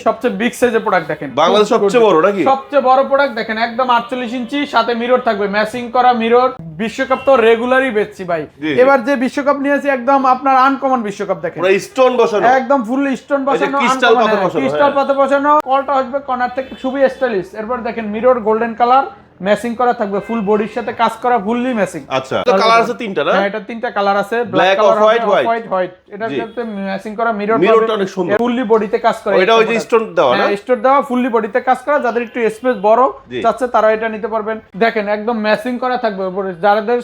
সবচেয়ে বিগ সাইজের প্রোডাক্ট দেখেন, বাংলাদেশ সবচেয়ে বড় নাকি? সবচেয়ে বড় প্রোডাক্ট দেখেন, একদম 48 ইঞ্চি, সাথে মিরর থাকবে, ম্যাচিং করা মিরর। বিশ্বকাপ তো রেগুলারই বেচছি ভাই, এবার যে বিশ্বকাপ নিয়েছি একদম আপনার আনকমন বিশ্বকাপ দেখেন, পুরো স্টোন বসানো, একদম ফুল স্টোন বসানো, ক্রিস্টাল পাথর বসানো। কলটা আসবে কর্নার থেকে খুবই স্টাইলিশ। এরপর দেখেন মিরর গোল্ডেন কালার, ম্যাচিং করা থাকবে, ফুল বডির সাথে কাজ করা, ফুললি ম্যাচিং। আচ্ছা, তো কালার আছে তিনটা না? হ্যাঁ, এটা তিনটা কালার আছে, ব্ল্যাক অফ হোয়াইট হোয়াইট। এটার সাথে ম্যাচিং করা মিরর, মিররটা অনেক সুন্দর, ফুললি বডিতে কাজ করা। এটা ওই যে স্টোন দেওয়া না? স্টোন দেওয়া, ফুললি বডিতে কাজ করা। যাদের একটু স্পেস বড় চাচ্ছে তারা এটা নিতে পারবেন। দেখেন একদম ম্যাচিং করা থাকবে উপরে, যাদের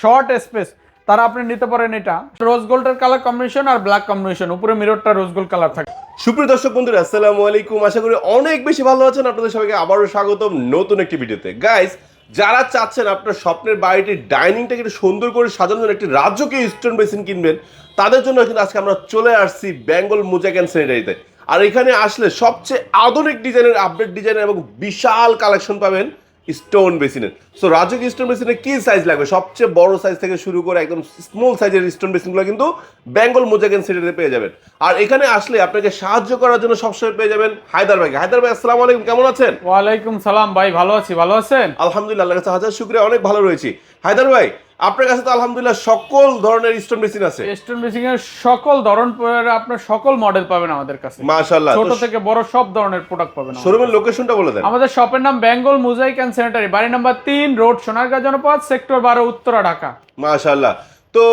শর্ট স্পেস তারা আপনি নিতে পারেন। এটা রোজ গোল্ডের কালার কম্বিনেশন আর ব্ল্যাক কম্বিনেশন, উপরে মিররটা রোজ গোল্ড কালার থাকে। সুপ্রিয় দর্শক বন্ধুরা, আসসালামু আলাইকুম। আশা করি অনেক বেশি ভালো আছেন। আপনাদের সবাইকে আবারও স্বাগতম নতুন একটি ভিডিওতে। গাইস, যারা চাচ্ছেন আপনার স্বপ্নের বাড়িটির ডাইনিংটাকে একটু সুন্দর করে সাজানোর জন্য একটি রাজকীয় স্টোন বেসিন কিনবেন, তাদের জন্য কিন্তু আজকে আমরা চলে আসছি বেঙ্গল মোজাইক অ্যান্ড স্যানিটারিতে। আর এখানে আসলে সবচেয়ে আধুনিক ডিজাইনের, আপডেট ডিজাইনের এবং বিশাল কালেকশন পাবেন স্টোন বেসিনের। সো রাজকীয় স্টোন বেসিনের কি সাইজ লাগবে, সবচেয়ে বড় সাইজ থেকে শুরু করে একদম স্মল সাইজের স্টোন বেসিনগুলো কিন্তু বেঙ্গল মোজাইক অ্যান্ড স্যানিটারিতে পেয়ে যাবেন। আর এখানে আসলে আপনাকে সাহায্য করার জন্য সবসময় পেয়ে যাবেন হায়দার ভাই। হায়দার ভাই, আসসালামু আলাইকুম, কেমন আছেন? ওয়ালাইকুম সালাম ভাই, ভালো আছি, ভালো আছেন? আলহামদুলিল্লাহ, আল্লাহর কাছে হাজার শুকরিয়া, অনেক ভালো রয়েছি। হায়দার ভাই, আপনার কাছে তো আলহামদুলিল্লাহ সকল ধরনের স্টোন বেসিন আছে। স্টোন বেসিং এর সকল ধরন, আপনার সকল মডেল পাবেন আমাদের কাছে, মাশাআল্লাহ। ছোট থেকে বড় সব ধরনের প্রোডাক্ট পাবেন। শোরুমের লোকেশনটা বলে দেন। আমাদের শপের নাম বেঙ্গল মোজাইক অ্যান্ড স্যানিটারি, বাড়ি নাম্বার 3, রোড সোনারগাঁ জনপদ, সেক্টর 12, উত্তরা, ঢাকা। মাশাআল্লাহ। তো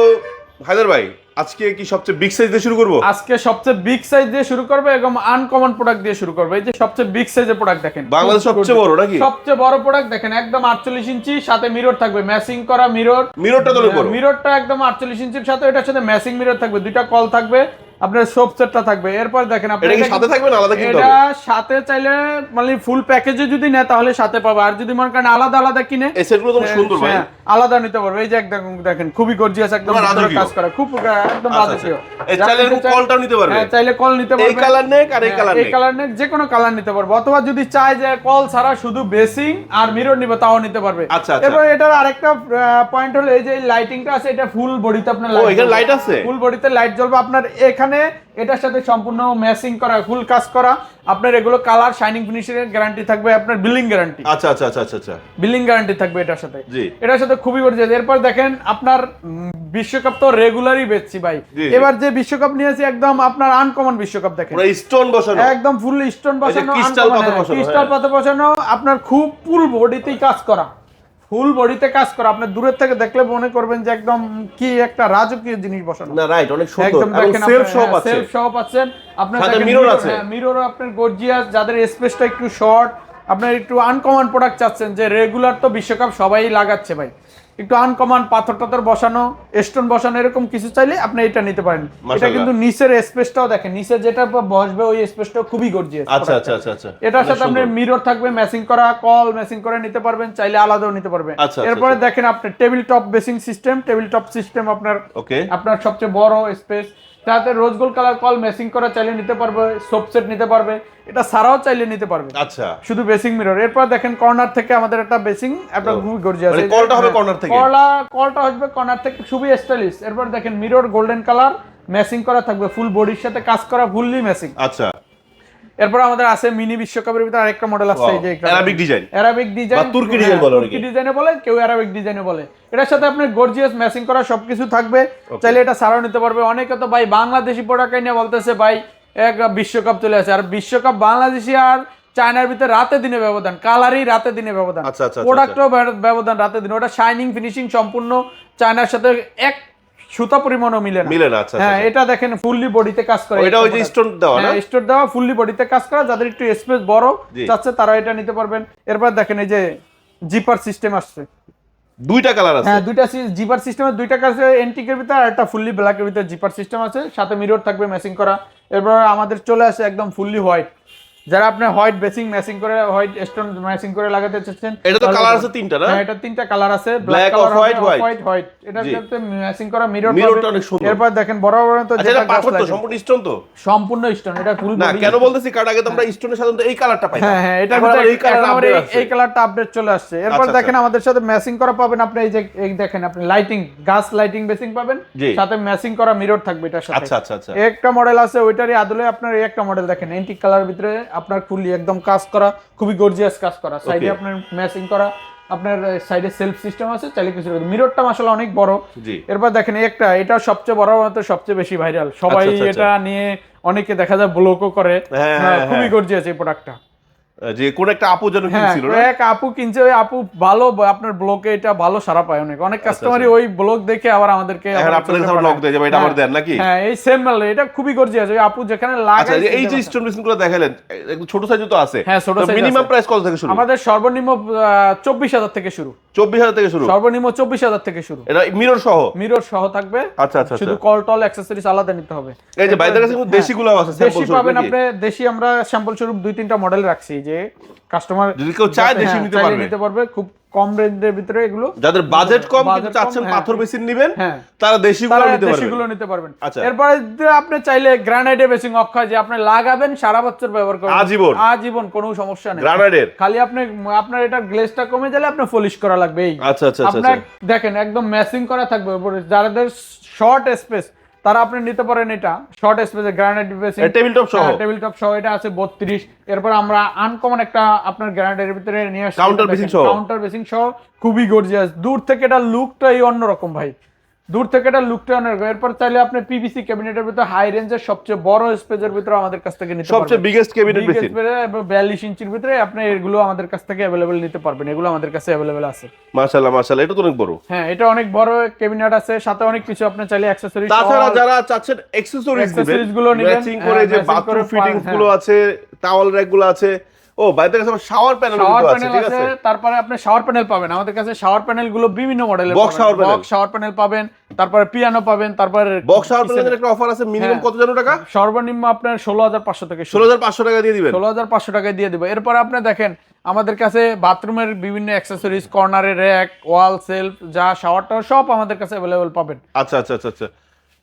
হায়দার ভাই, আজকে কি সবচেয়ে বিগ সাইজ দিয়ে শুরু করব? আজকে সবচেয়ে বিগ সাইজ দিয়ে শুরু করবে এবং আনকমন প্রোডাক্ট দিয়ে শুরু করবে। এই যে সবচেয়ে বিগ সাইজের প্রোডাক্ট দেখেন, বাংলাদেশ সবচেয়ে বড় নাকি? সবচেয়ে বড় প্রোডাক্ট দেখেন, একদম 48 ইঞ্চি, সাথে মিরর থাকবে, ম্যাচিং করা মিরর। মিররটা তো বড়, মিররটা একদম 48 ইঞ্চির সাথে, এটার সাথে ম্যাচিং মিরর থাকবে, দুইটা কল থাকবে, আপনার সোপ সেটটা থাকবে। এরপর দেখেন আপনি এটা কি সাথে থাকবে না আলাদা কিনতে হবে? এটা সাথে চাইলে মানে ফুল প্যাকেজে যদি নেয় তাহলে সাথে পাবে, আর যদি মনে করেন আলাদা আলাদা কিনে, এই সেটগুলো তো সুন্দর ভাই, আলাদা নিতে পারবে। এই যে একদম দেখেন খুবই গর্জিয়াস, একদম কাজ করা, খুব একদম রাজকীয়। এই চাইলে কলটাও নিতে পারবে? হ্যাঁ, চাইলে কল নিতে পারবে। এই কালার নেক আর এই কালার নেক, এই কালার নেক, যে কোনো কালার নিতে পারবে। অথবা যদি চায় যে কল ছাড়া শুধু বেসিং আর মিরর নিবে, তাও নিতে পারবে। আচ্ছা। এরপর এটার আরেকটা পয়েন্ট হলো এই যে লাইটিংটা আছে, এটা ফুল বডিতে আপনার ও, এখানে লাইট আছে, ফুল বডিতে লাইট জ্বলবে আপনার এখানে। এটার সাথে সম্পূর্ণ ম্যাচিং করা, ফুল কাজ করা। আপনার এগুলো কালার শাইনিং ফিনিশিং এর গ্যারান্টি থাকবে, আপনার বিলিং গ্যারান্টি। আচ্ছা আচ্ছা আচ্ছা আচ্ছা, বিলিং গ্যারান্টি থাকবে এটার সাথে। জি, এটার সাথে খুবই গর্জিয়াস। এরপর দেখেন আপনার বিশ্বকাপ তো রেগুলারই বেচছি ভাই, এবার যে বিশ্বকাপ নিয়েছি একদম আপনার আনকমন বিশ্বকাপ দেখেন, পুরো স্টোন বসানো, একদম ফুল স্টোন বসানো, ক্রিস্টাল পাথর বসানো, আপনার খুব ফুল বডিতেই কাজ করা, ফুল বডিতে কাজ করা। আপনি দূরের থেকে দেখলে মনে করবেন যে একদম কি একটা রাজকীয় জিনিস বসানো। না রাইট, অনেক সুন্দর। একদম দেখেন, সেলফ সহ পাচ্ছেন, সেলফ সহ পাচ্ছেন। আপনার সাথে মিরর আছে, মিররও আপনার গর্জিয়াস। যাদের স্পেসটা একটু শর্ট, আপনার একটু আনকমন প্রোডাক্ট চাচ্ছেন, যে রেগুলার তো বিশ্বকাপ সবাই লাগাচ্ছে ভাই, একটু আনকমন পাথর টাথর বসানো, স্টোন বসানো, এরকম কিছু চাইলে আপনি এটা নিতে পারেন। এটা কিন্তু নিচের স্পেসটাও দেখেন, নিচে যেটা বসবে ওই স্পেসটাও খুবই গর্জিয়াস। আচ্ছা আচ্ছা আচ্ছা আচ্ছা। এটার সাথে আপনার মিরর থাকবে, ম্যাচিং করা, কল ম্যাচিং করে নিতে পারবেন, চাইলে আলাদাও নিতে পারবেন। এরপরে দেখেন আপনি table top basin system, table top system আপনার, ওকে, আপনার সবচেয়ে বড় স্পেস। তাতে rose gold colour call matching করা চাইলে নিতে পারবে, সোপ সেট নিতে পারবে, এটা সারাও চাইলে নিতে পারবে। আচ্ছা, শুধু বেসিং মিরর। এরপর দেখেন কর্নার থেকে আমাদের একটা বেসিং, একটা খুবই গর্জিয়াস, মানে কলটা হবে কর্নার থেকে, কলটা আসবে কর্নার থেকে, খুবই স্টাইলিশ। এরপর দেখেন মিরর গোল্ডেন কালার, ম্যাচিং করা থাকবে, ফুল বডির সাথে কাজ করা, ফুললি ম্যাচিং। আচ্ছা। এরপর আমাদের আছে মিনি বিশ্বকাপের ভিতরে আরেকটা মডেল আছে, এই যে আরবিক ডিজাইন, বা তুর্কি ডিজাইন বলে, তুর্কি ডিজাইনে বলে, কেউ আরবিক ডিজাইনে বলে। এটার সাথে আপনি গর্জিয়াস ম্যাচিং করা সবকিছু থাকবে, চাইলে এটা সারাও নিতে পারবে। অনেকে তো ভাই বাংলাদেশি প্রোডাক্ট নিয়ে বলতেছে ভাই এক বিশ্বকাপ চলে আসে, আর বিশ্বকাপ বাংলাদেশি আর চায়নার ভিতরে রাতে দিনে ব্যবধান, কালারই রাতে দিনে ব্যবধান, প্রোডাক্টও ব্যবধান রাতে দিনে। ওটা শাইনিং ফিনিশিং সম্পূর্ণ চায়নার সাথে এক সুতা পরিমাণও মিলে না। আচ্ছা। হ্যাঁ, এটা দেখেন ফুললি বডিতে কাজ করে, এটা ওই যে স্টোন দেওয়া না? স্টোন দেওয়া, ফুললি বডিতে কাজ করা। যাদের একটু স্পেস বড় চাচ্ছে তারা এটা নিতে পারবেন। এরপর দেখেন এই যে জিপার সিস্টেম আসছে, দুইটা কালার আছে। হ্যাঁ, দুইটা জিপার সিস্টেমের দুইটা কালার আছে, এন্টিকের ভিতর আর একটা ফুললি ব্ল্যাকের ভিতর জিপার সিস্টেম আছে, সাথে মিরর থাকবে ম্যাচিং করা। এরপর আমাদের চলে আসে একদম ফুললি হোয়াইট, যারা আপনি হোয়াইট বেসিং ম্যাচিং করে, হোয়াইট স্টোন ম্যাচিং করে লাগাতে চাচ্ছেন। এটা তো কালার আছে তিনটা না? হ্যাঁ, এটা তিনটা কালার আছে, ব্ল্যাক অফ হোয়াইট, হোয়াইট। এটার সাথে ম্যাচিং করা মিরর, মিররটা অনেক সুন্দর। এরপর দেখেন বড় বড় তো যেটা পাথর তো সম্পূর্ণ স্টোন, তো সম্পূর্ণ স্টোন। এটা ফুল না, কেন বলতেছি কারণ আগে তো আমরা স্টোনের সাধারণত এই কালারটা পাই। হ্যাঁ, এটা এই কালারটা আপডেট চলে আসছে। এরপর দেখেন আমাদের সাথে ম্যাচিং করা পাবেন আপনি, এই যে এই দেখেন আপনি লাইটিং, গাছ লাইটিং বেসিং পাবেন, সাথে ম্যাচিং করা মিরর থাকবে এটার সাথে। আচ্ছা আচ্ছা আচ্ছা। একটা মডেল আছে ওইটারই আদলে আপনার এই একটা মডেল দেখেন, এন্টিক কালার ভিতরে আপনার ফুললি একদম কাজ করা, খুবই গর্জিয়াস কাজ করা, সাইডে Okay. আপনার ম্যাচিং করা, আপনার সাইডে সেলফ সিস্টেম আছে, চাইলে কিছু মিররটা মাশাআল্লাহ অনেক বড়। জি এরপর দেখেন এটা সবচেয়ে বড়, সবচেয়ে বেশি ভাইরাল, সবাই আচ্ছা, আচ্ছা, এটা নিয়ে অনেকে দেখা যায় ব্লগও করে। হ্যাঁ, হ্যাঁ, হ্যাঁ, খুবই হ্যাঁ। গর্জিয়াস এই প্রোডাক্টটা। যে কোন একটা আপু যেন হ্যাঁ, কিনছিল না এক আপু কিনছে, ওই আপু ভালো, আপনার ব্লগে এটা ভালো সারা পায়, অনেক কাস্টমারই আচ্ছা। ওই ব্লগ দেখে আবার আমাদেরকে এখন আবার আপনাদের চোখে কাছে পড়ে। লক দেয় যে ভাই এটা আমার হ্যাঁ, দেন নাকি হ্যাঁ, এই সেম মাল, এটা খুবই গর্জিয়াস, ওই আপু যেখানে আচ্ছা লাগায় এই যে স্টোন মেশিন গুলো দেখালেন একটু ছোট সাইজও তো আছে হ্যাঁ, ছোট size মিনিমাম আছে। প্রাইস কত থেকে শুরু আমাদের সর্বনিম্ন 24,000 থেকে শুরু, 24,000 থেকে শুরু সর্বনিম্ন 24,000 থেকে শুরু, এটা মিরর সহ মিরর সহ থাকবে। আচ্ছা আচ্ছা শুধু আচ্ছা কল টল অ্যাকসেসরিজ আলাদা নিতে হবে। এই যে বাইরের কাছে কিন্তু হ্যাঁ, দেশি গুলো আছে দেশি স্যাম্পল পাবেন স্বরূপ আপনি, দেশি আমরা স্যাম্পল স্বরূপ 2-3টা মডেল রাখছি, যে কাস্টমার যদি কেউ চায় দেশি নিতে পারবে। খুব কম রেঞ্জের ভিতরে এগুলো। যাদের বাজেট কম কিন্তু বাজেট কম, চাচ্ছেন হ্যাঁ। পাথর বেসিন নেবেন হ্যাঁ। তারা দেশিগুলো তারা নিতে পারবেন দেশিগুলো নিতে পারবেন। আচ্ছা। এরপরে যে আপনি চাইলে গ্রানাইটের বেসিং অক্ষয়, যে আপনি লাগাবেন সারা বছর ব্যবহার করবেন, আজীবন। আজীবন কোনো সমস্যা নেই। গ্রানাইটের খালি আপনার এটা গ্লেজটা কমে গেলে আপনি পলিশ করা লাগবে এই। আচ্ছা আচ্ছা আচ্ছা আপনার দেখেন একদম ম্যাচিং করা থাকবে উপরে, যাদের শর্ট স্পেস তারা আপনি নিতে পারেন এটা শর্ট স্পেসে গ্রানাইট বেসিং, টেবিল টপ সহ টেবিল টপ সহ এটা আছে 32। এরপর আমরা আনকমন একটা আপনার গ্রানাইটের ভিতরে নিয়ে আসছি, Counter basing সহ। কাউন্টার বেসিং সহ, খুবই গর্জিয়াস। দূর থেকে এটা লুকটাই অন্যরকম ভাই, দূর থেকে এটা লুকটা অন্যরকম। এরপর চাইলে আপনি পিভিসি ক্যাবিনেটের ভিতরে হাই রেঞ্জের সবচেয়ে বড় স্পেসের ভিতরে আমাদের কাছ থেকে নিতে পারবেন, সবচেয়ে বিগেস্ট ক্যাবিনেট বেসিন 42 ইঞ্চির ভিতরে আপনি এগুলো আমাদের কাছ থেকে অ্যাভেলেবেল নিতে পারবেন, এগুলো আমাদের কাছে অ্যাভেলেবেল আছে। মাশাআল্লাহ মাশাআল্লাহ এটা তো অনেক বড় হ্যাঁ, এটা অনেক বড় ক্যাবিনেট আছে, সাথে অনেক কিছু আপনি চাইলে অ্যাকসেসরিজ, তাছাড়া যারা চাচ্ছেন অ্যাকসেসরিজ Accessories গুলো নিবেন, ম্যাচিং করে যে matching বাথরুম করে ফিটিংস হ্যাঁ। গুলো আছে টাওয়াল র‍্যাক গুলো আছে ও বাইরের কাছে শাওয়ার প্যানেল শাওয়ার কিন্তু আছে প্যানেল ঠিক আছে, আছে তারপরে আপনি শাওয়ার প্যানেল পাবেন আমাদের কাছে। শাওয়ার প্যানেল গুলো বিভিন্ন মডেলের Box shower panel। Box shower panel পাবেন, তারপরে পিয়ানো পাবেন, তারপরে বক্স শাওয়ার প্যানেলের একটা অফার আছে মিনিমাম হ্যাঁ। কত জানো টাকা সর্বনিম্ন আপনার 16,500 থেকে 16,500 টাকা দিয়ে দিবেন 16,500 টাকায় দিয়ে দেবো। এরপর আপনি দেখেন আমাদের কাছে বাথরুমের বিভিন্ন অ্যাকসেসরিজ, কর্নারের র‍্যাক, ওয়াল সেলফ, যা শাওয়ার টাওয়ার সব আমাদের কাছে অ্যাভেলেবল পাবেন। আচ্ছা আচ্ছা আচ্ছা আচ্ছা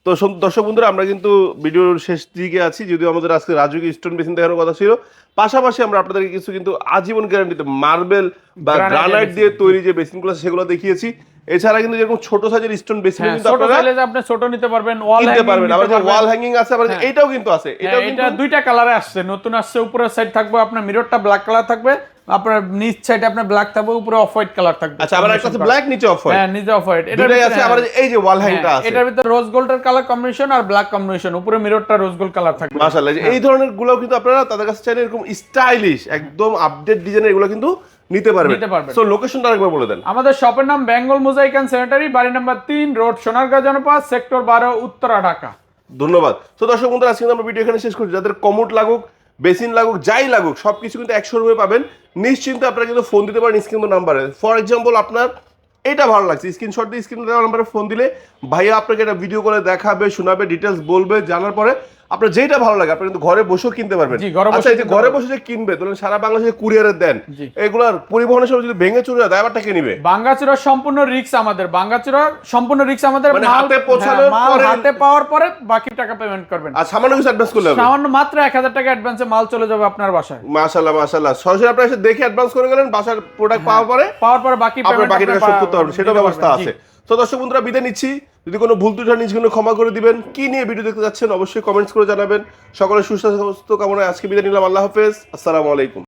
তো দর্শক বন্ধুরা আমরা কিন্তু ভিডিওর শেষ দিকে আছি, যদিও আমাদের আজকে রাজুকি স্টোন বেসিন দেখানোর কথা ছিল, পাশাপাশি আমরা আপনাদেরকে কিছু কিন্তু আজীবন গ্যারান্টিতে মার্বেল বা Granite গ্রানাইট basin। দিয়ে তৈরি যে বেসিনগুলো আছে সেগুলো দেখিয়েছি। এছাড়া কিন্তু যেরকম ছোট সাইজের স্টোন বেসিন হ্যাঁ, কিন্তু ছোট আপনারা চাইলে যে আপনি ছোট নিতে পারবেন, ওয়াল কিনতে পারবেন। আবার যে ওয়াল হ্যাঁ, হ্যাঙ্গিং আছে আবার যে এইটাও কিন্তু আছে, এটাও কিন্তু এটা দুইটা কালারে আসছে, নতুন আসছে। উপরের সাইড থাকবে আপনার মিররটা ব্ল্যাক কালার থাকবে, আপনার নিচ সাইডে আপনার ব্ল্যাক থাকবে, উপরে অফ হোয়াইট কালার থাকবে। আচ্ছা আবার একটা আছে ব্ল্যাক নিচে অফ হোয়াইট হ্যাঁ, নিচে অফ হোয়াইট। এটাই আছে আবার এই যে ওয়াল হ্যাঙ্গটা আছে এটার ভিতরে রোজ গোল্ডের কালার কম্বিনেশন আর ব্ল্যাক কম্বিনেশন, উপরে মিররটা রোজ গোল্ড কালার থাকবে। মাশাআল্লাহ এই ধরনের গুলো কিন্তু আপনারা তাদের কাছে চাইলে এরকম স্টাইলিশ একদম আপডেট ডিজাইনের এগুলো কিন্তু নিতে পারবেন। সো লোকেশনটা আরেকবার বলে দেন। আমাদের শপের নাম বেঙ্গল মোজাইক এন্ড স্যানিটারি, বাড়ি নাম্বার 3, রোড সোনারগাঁও জনপদ, সেক্টর 12, উত্তরা, ঢাকা। ধন্যবাদ। তো দর্শক বন্ধুরা আজকে আমরা ভিডিও এখানে শেষ করছি। যাদের কমোড লাগুক, বেসিন লাগুক, যাই লাগুক সবকিছু কিন্তু এক শোরুমে পাবেন। নিশ্চিন্তে আপনারা কিন্তু ফোন দিতে পারেন স্ক্রিন নাম্বারে। ফর এক্সাম্পল আপনার এটা ভালো লাগছে, স্ক্রিনশট দিয়ে স্ক্রিন নাম্বারে ফোন দিলে ভাইয়া আপনাকে এটা ভিডিও করে দেখাবে, শোনাবে, ডিটেলস বলবে, জানার পরে আপনার যেটা ভালো লাগে আপনি কিন্তু ঘরে বসেও কিনতে পারবেন। জি, ঘরে বসে আচ্ছা এই যে কিনতে ঘরে পারবেন। বসে যে কিনবে ধরুন সারা বাংলাদেশে কুরিয়ারে দেন, জি। এগুলার পরিবহনের সময় যদি ভেঙে চুরে যায় দায়ভারটা কে নিবে? বাঙ্গাচুরা সম্পূর্ণ রিস্ক আমাদের, বাঙ্গাচুরা সম্পূর্ণ রিস্ক আমাদের। মানে মাল হাতে পৌঁছানোর মাল পরে- হাতে পাওয়ার পরে বাকি টাকা পেমেন্ট করবেন। আর সামান্য কিছু অ্যাডভান্স করলে হবে। সামান্য মাত্র 1,000 টাকা অ্যাডভান্সে মাল চলে যাবে আপনার বাসায়। মাশাআল্লাহ মাশাআল্লাহ সরাসরি আপনারা এসে দেখে অ্যাডভান্স করে গেলেন, বাসার প্রোডাক্ট পাওয়ার পরে পাওয়ার পর বাকি আপনার পেমেন্ট বাকি টাকা শোধ করতে পারবেন, সেটা ব্যবস্থা আছে। তো দর্শক বন্ধুরা বিদায় নিচ্ছি। যদি কোনো ভুল ত্রুটি হয় নিজ গুণে ক্ষমা করে দিবেন। কি নিয়ে ভিডিও দেখতে যাচ্ছেন অবশ্যই কমেন্টস করে জানাবেন। সকলের সুস্বাস্থ্য কামনায় আজকে বিদায় নিলাম। আল্লাহ হাফেজ, আসসালামু আলাইকুম।